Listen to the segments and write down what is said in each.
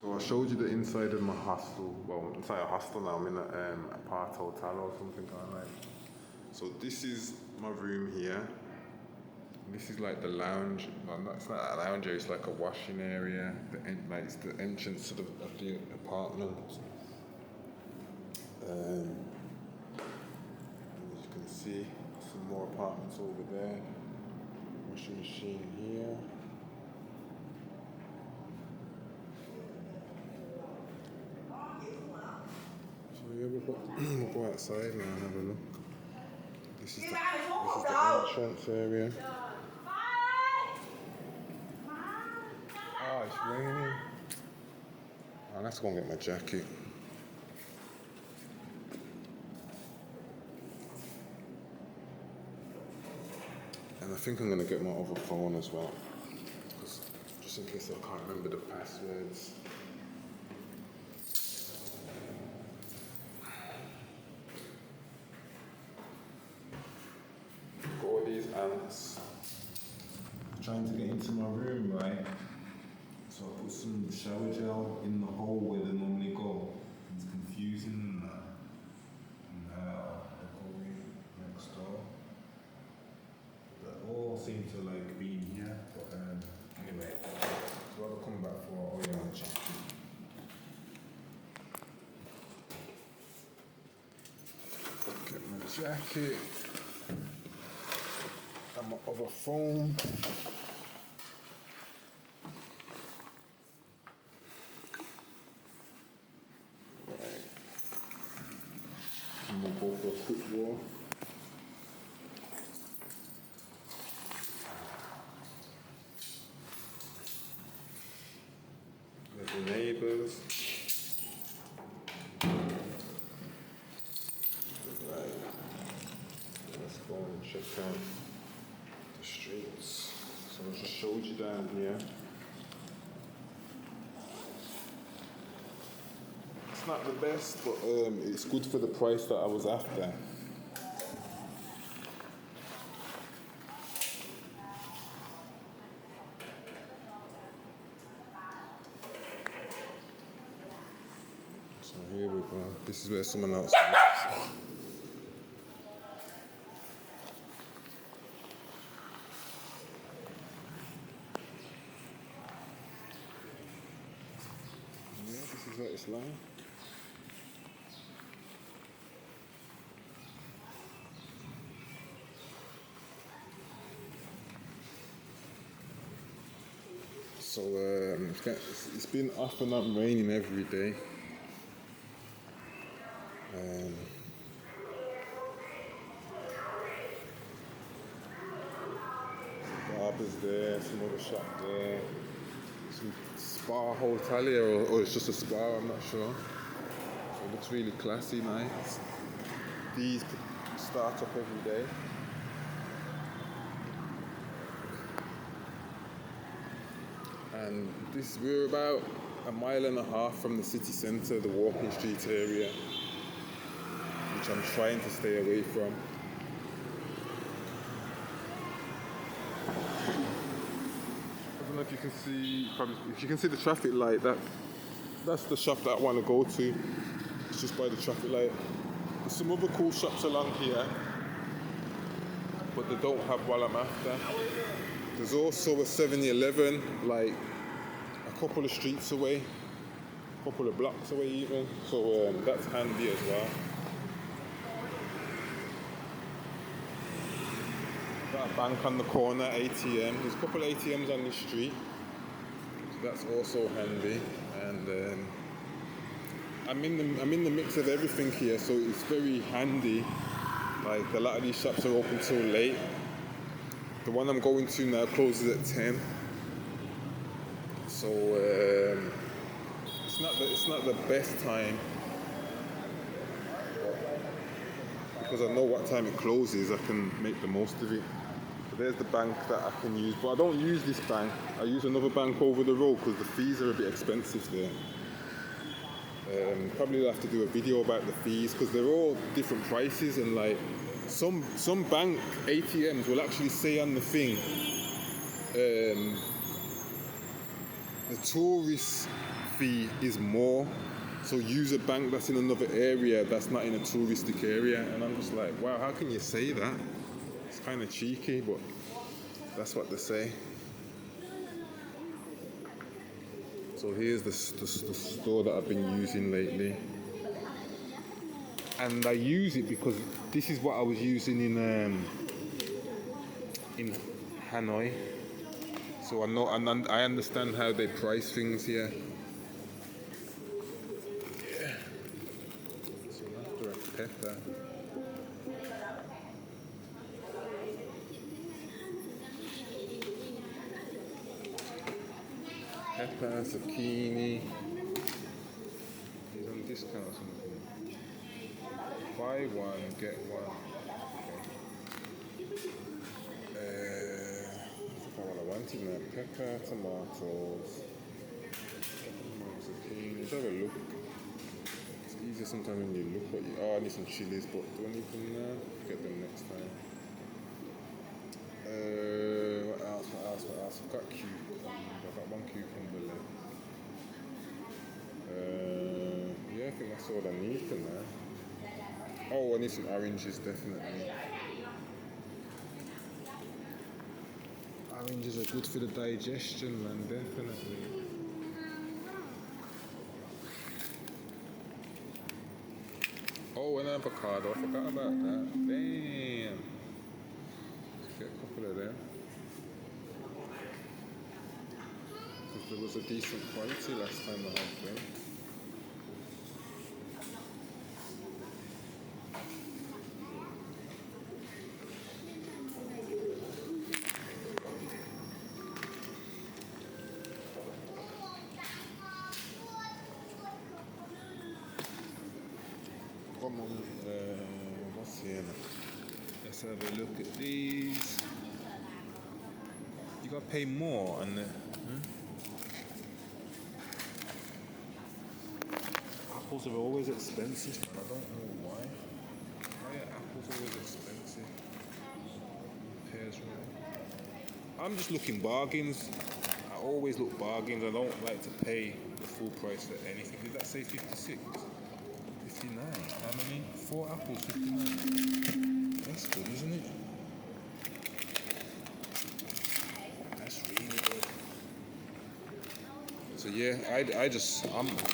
So I showed you the inside of my hostel. Well, it's not a hostel now. I'm in a apart hotel or something kind of like. So this is my room here. This is like the lounge. Well, it's not a lounge area. It's like a washing area. Like it's the entrance to the apartment. As you can see, some more apartments over there. Washing machine here. So yeah, we'll go outside now and have a look. This is the entrance area. Oh, it's raining. Oh, let's go and get my jacket. And I think I'm going to get my other phone as well. Just in case I can't remember the passwords. Got all these ants trying to get into my room, right? So I put some shower gel in the hole where they normally go. It's confusing and that. And I'll go in next door. They all seem to like be in here, but anyway, so I'll come back for all your jacket. Get my jacket and my other phone. Right. And we'll go for a quick walk. There's the neighbours. Right. Let's go and check out the streets. So I just showed you down here. It's not the best, but it's good for the price that I was after. So here we go. This is where someone else lives. Yeah, this is what it's like. So it's been off and on raining every day. Barbers there, some other shop there, some spa hotel here, or it's just a spa, I'm not sure. So it looks really classy, nice. These start up every day. And we're about a mile and a half from the city centre, the walking street area, which I'm trying to stay away from. I don't know if you can see, if you can see the traffic light, that's the shop that I want to go to. It's just by the traffic light. There's some other cool shops along here, but they don't have what I'm after. There's also a 7-Eleven, like a couple of streets away, a couple of blocks away even, so that's handy as well. Got a bank on the corner, ATM. There's a couple of ATMs on this street, so that's also handy. And I'm in the mix of everything here, so it's very handy. Like a lot of these shops are open till late. The one I'm going to now closes at 10. So it's not the best time, because I know what time it closes. I can make the most of it. So there's the bank that I can use, but I don't use this bank. I use another bank over the road because the fees are a bit expensive there. Probably have to do a video about the fees because they're all different prices, and like some bank ATMs will actually say on the thing the tourist fee is more. So use a bank that's in another area that's not in a touristic area. And I'm just like, wow, how can you say that? It's kind of cheeky, but that's what they say. So here's the store that I've been using lately. And I use it because this is what I was using in Hanoi. So I know and I understand how they price things here. Yeah. So after a pepper. Pepper, zucchini. He's on discount or something. Buy one, get one. Okay. What I wanted now. Pepper, tomatoes, zucchini. Let's have a look. It's easier sometimes when you look what you. Oh, I need some chilies, but do I need them now? Get them next time. What else? I've got cucumber. I've got one cucumber left. Yeah, I think that's all I need for now. Oh, I need some oranges, definitely. Oranges are good for the digestion, man, definitely. Oh, an avocado, I forgot about that. Damn. Let's get a couple of them. Because there was a decent quality last time I had them. Come on, what's here now? Let's have a look at these. You gotta pay more on the. Apples are always expensive. I don't know why. Why are apples always expensive? Pears, right? I'm just looking bargains. I always look bargains. I don't like to pay the full price for anything. Did that say 56? 59. How many? 4 apples, 59. That's good, isn't it? That's really good. So yeah,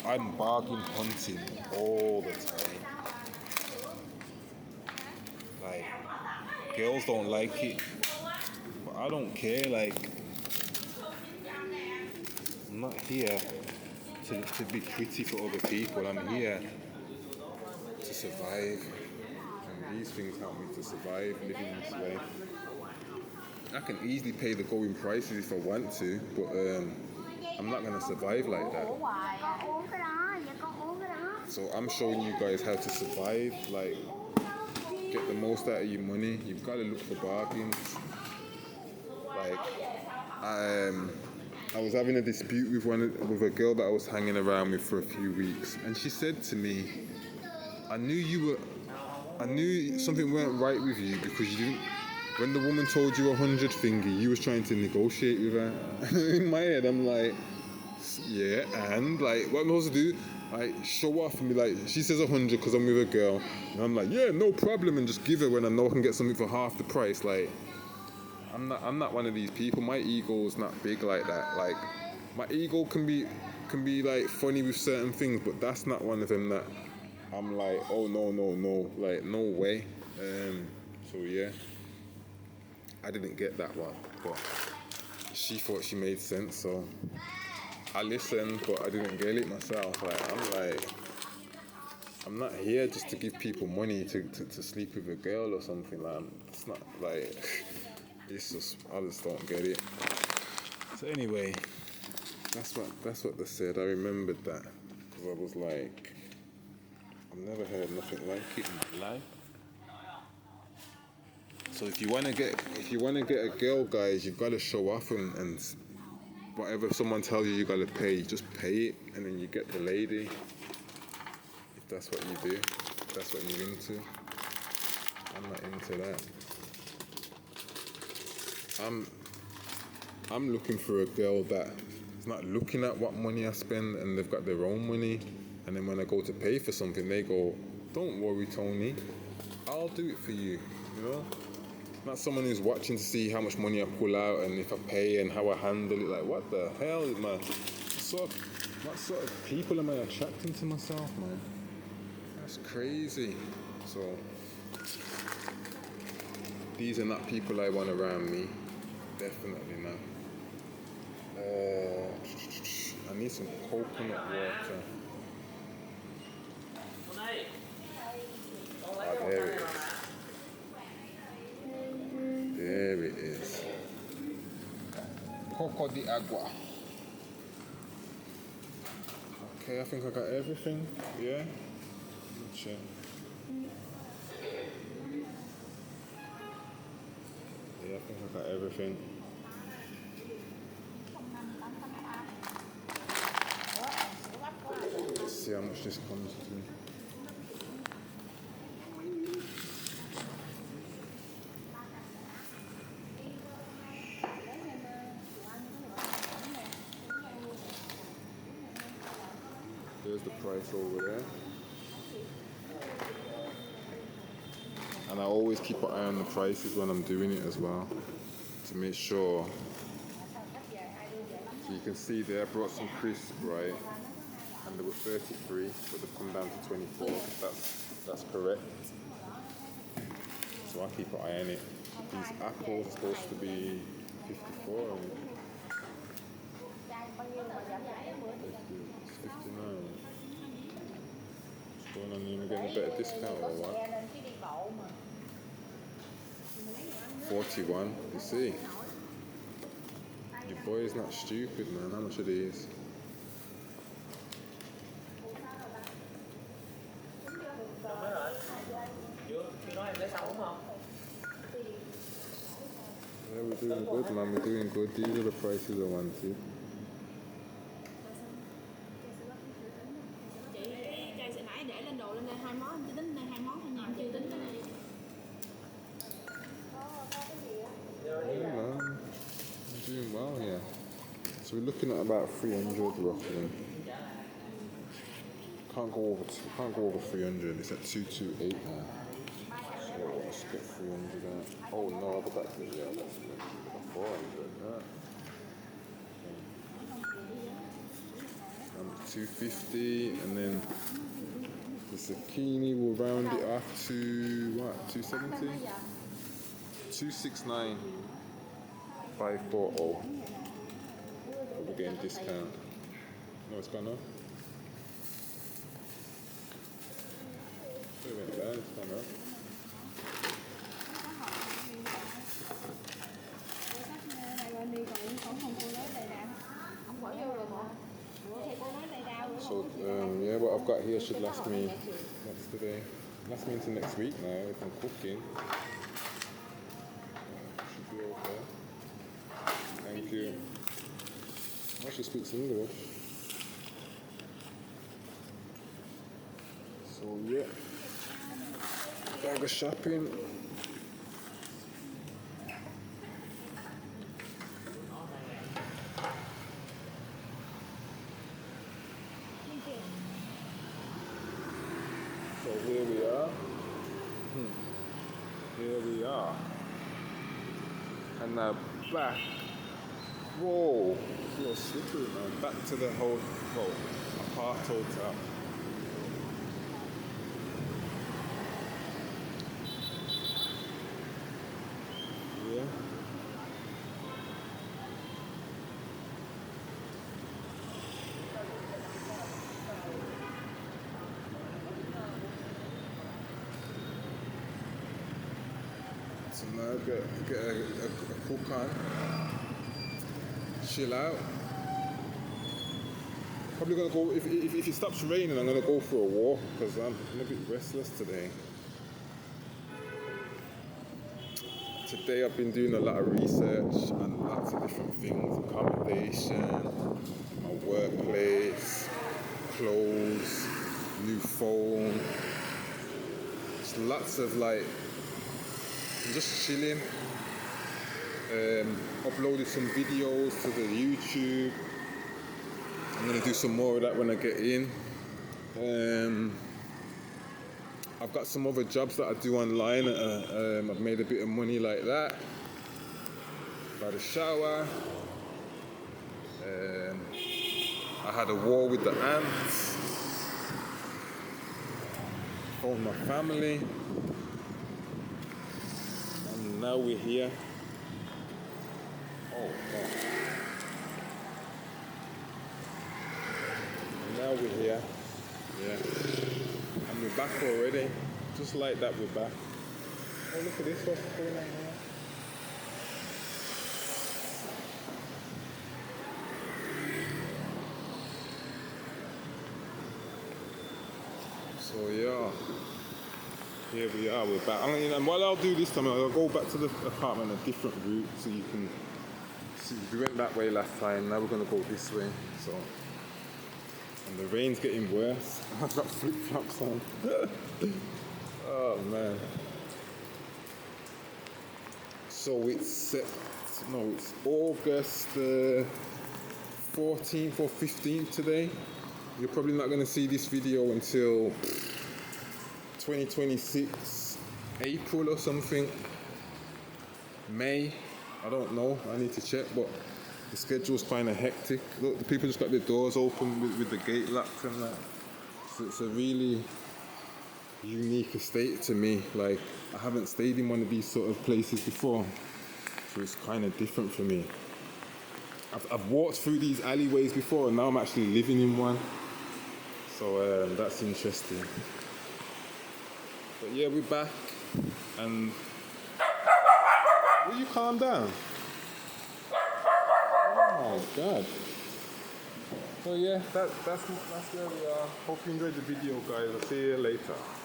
I'm bargain hunting all the time. Like, girls don't like it, but I don't care. Like, I'm not here to be pretty for other people. I'm here to survive, and these things help me to survive living this way. I can easily pay the going prices if I want to, but I'm not gonna survive like that. So I'm showing you guys how to survive, like get the most out of your money. You've got to look for bargains. Like I was having a dispute with a girl that I was hanging around with for a few weeks, and she said to me, I knew something weren't right with you because you didn't. When the woman told you 100 thingy, you was trying to negotiate with her. In my head, I'm like, yeah, and like, what am I supposed to do? Like, show off and be like, she says 100 because I'm with a girl, and I'm like, yeah, no problem, and just give her when I know I can get something for half the price. Like, I'm not one of these people. My ego's not big like that. Like, my ego can be like funny with certain things, but that's not one of them that I'm like, oh no, like no way. So yeah. I didn't get that one, but she thought she made sense, so I listened, but I didn't get it myself. I'm not here just to give people money to sleep with a girl or something. Like, it's not like, it's just, I just don't get it. So anyway, that's what they said. I remembered that because I was like, I've never heard nothing like it in my life. So if you wanna get a girl, guys, you've got to show off and whatever someone tells you gotta pay, just pay it, and then you get the lady. If that's what you do, if that's what you're into. I'm not into that. I'm looking for a girl that It's not looking at what money I spend, and they've got their own money. And then when I go to pay for something, they go, "Don't worry, Tony, I'll do it for you." You know, not someone who's watching to see how much money I pull out and if I pay and how I handle it. Like, what the hell, man? What sort of people am I attracting to myself, man? That's crazy. So these are not people I want around me. Definitely not. I need some coconut water. Oh, there it is. There it is. Coco de agua. Okay, I think I got everything. Yeah? Check. Yeah, I think I got everything. Let's see how much this comes to. There's the price over there. And I always keep an eye on the prices when I'm doing it as well, to make sure. So you can see there, I brought some crisps, right? And they were 33, but they've come down to 24. That's correct. So I keep an eye on it. These apples are supposed to be 54. It's 59. What's going on? You're getting a better discount or what? 41, you see? Your boy is not stupid, man. How much are these? Yeah, we're doing good, man. We're doing good. These are the prices I wanted. Yeah, man. I'm doing well here. So we're looking at about 300 roughly. Can't go over 300. It's at 228 now. So let's get 300 out. Oh no, but that's it. Yeah, that's 400. Yeah. 250, and then the zucchini will round it up to what? 270? 269. 540. We're getting discount. No, what's going on? It went bad, it's gone up. So yeah, what I've got here should last me into next week now if I'm cooking. Should be okay. Thank you. I should speak English. So yeah, bag of shopping. So here we are. Here we are. And now back. Whoa, you're slippery, man. Back to the apart hotel. Yeah. So now get a cook on, chill out. Probably gonna go, if it stops raining, I'm gonna go for a walk because I'm a bit restless today. Today I've been doing a lot of research on lots of different things: accommodation, my workplace, clothes, new phone. Just lots of just chilling. Uploaded some videos to the YouTube. I'm gonna do some more of that when I get in. I've got some other jobs that I do online. I've made a bit of money like that. By the shower. I had a war with the ants. Phoned my family. And now we're here. Oh, God. And now we're here. Yeah. And we're back already. Just like that, we're back. Oh, look at this. What's going on here? So yeah, here we are, we're back. And what I'll do this time, I'll go back to the apartment a different route so you can see. We went that way last time, now we're going to go this way. So, and the rain's getting worse. I've got flip-flops on. Oh man. So it's August 14th or 15th today. You're probably not going to see this video until 2026 April or something. May, I don't know, I need to check, but the schedule's kind of hectic. Look, the people just got their doors open with the gate locked and that. So it's a really unique estate to me. Like, I haven't stayed in one of these sort of places before, so it's kind of different for me. I've walked through these alleyways before, and now I'm actually living in one. So that's interesting. But yeah, we're back, and will you calm down? Oh God. So yeah, that's where we are. Hope you enjoyed the video, guys. I'll see you later.